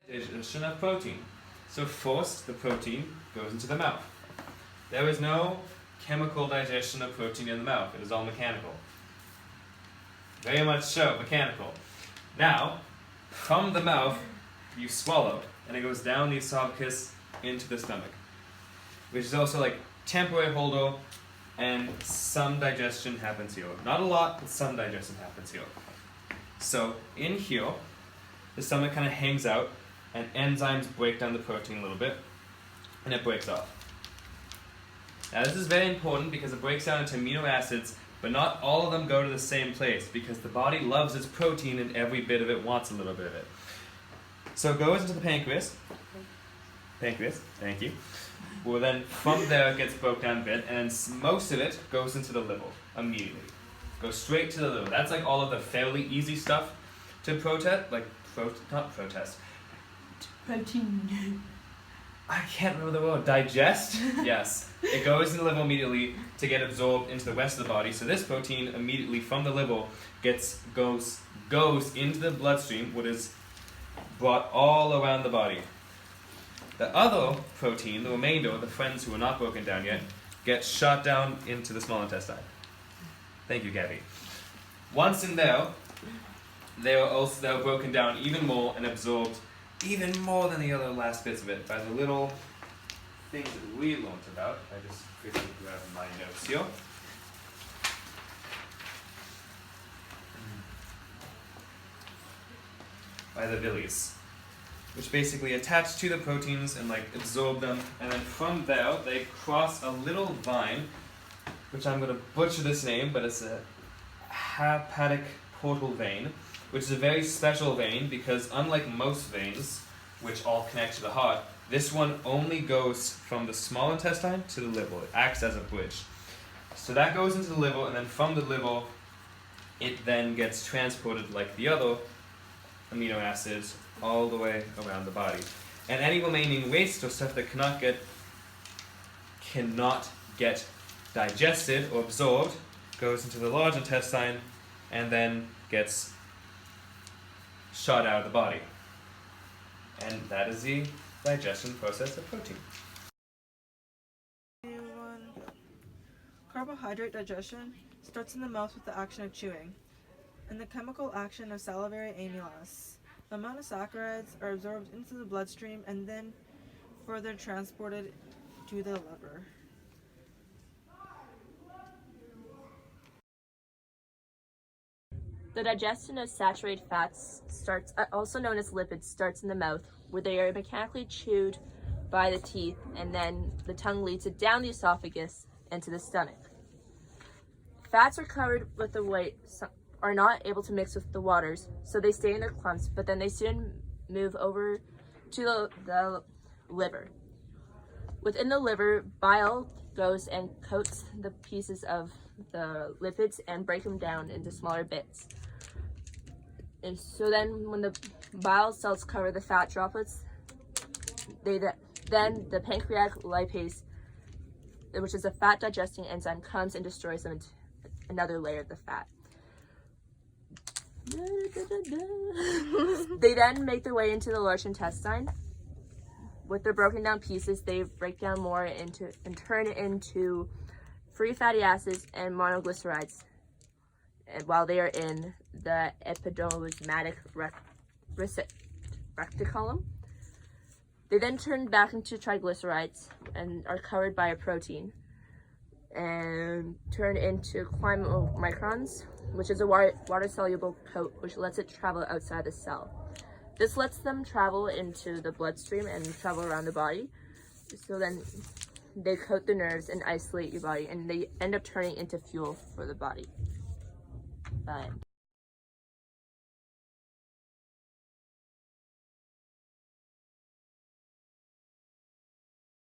digestion of protein. So first, the protein goes into the mouth. There is no chemical digestion of protein in the mouth. It is all mechanical. Very much so, mechanical. Now, from the mouth, you swallow, and it goes down the esophagus into the stomach, which is also like temporary holdover, and some digestion happens here. Not a lot, but some digestion happens here. So in here, the stomach kind of hangs out, and enzymes break down the protein a little bit, and it breaks off. Now this is very important because it breaks down into amino acids, but not all of them go to the same place because the body loves its protein and every bit of it wants a little bit of it. So it goes into the pancreas. Pancreas, thank you. Well then, from there it gets broken down a bit, and then most of it goes into the liver immediately. Goes straight to the liver. That's like all of the fairly easy stuff to protest, not protest. Protein. I can't remember the word. Digest? Yes. It goes in the liver immediately to get absorbed into the rest of the body. So this protein immediately from the liver goes into the bloodstream, what is brought all around the body. The other protein, the remainder, the friends who are not broken down yet, gets shot down into the small intestine. Thank you, Gabby. Once in there, they're broken down even more and absorbed even more than the other last bits of it by the little things that we learned about. I just quickly grab my notes here. By the villis, which basically attach to the proteins and like absorb them, and then from there they cross a little vine, which I'm going to butcher this name, but it's a hepatic portal vein, which is a very special vein because unlike most veins, which all connect to the heart, this one only goes from the small intestine to the liver. It acts as a bridge. So that goes into the liver, and then from the liver, it then gets transported like the other amino acids all the way around the body. And any remaining waste or stuff that cannot get digested or absorbed goes into the large intestine and then gets shot out of the body. And that is the digestion process of protein. Carbohydrate digestion starts in the mouth with the action of chewing and the chemical action of salivary amylase. The monosaccharides are absorbed into the bloodstream and then further transported to the liver. The digestion of saturated fats, also known as lipids, starts in the mouth, where they are mechanically chewed by the teeth, and then the tongue leads it down the esophagus and to the stomach. Fats are covered with the weight, are not able to mix with the waters, so they stay in their clumps, but then they soon move over to the liver. Within the liver, bile goes and coats the pieces of the lipids and break them down into smaller bits. And so then when the bile cells cover the fat droplets, then the pancreatic lipase, which is a fat digesting enzyme, comes and destroys them into another layer of the fat. They then make their way into the large intestine. With their broken down pieces, they break down more and turn into free fatty acids and monoglycerides, and while they are in the epidermolytic reticulum. They then turn back into triglycerides and are covered by a protein and turn into chylomicrons, which is a water-soluble coat which lets it travel outside the cell. This lets them travel into the bloodstream and travel around the body. So then they coat the nerves and isolate your body, and they end up turning into fuel for the body. Bye.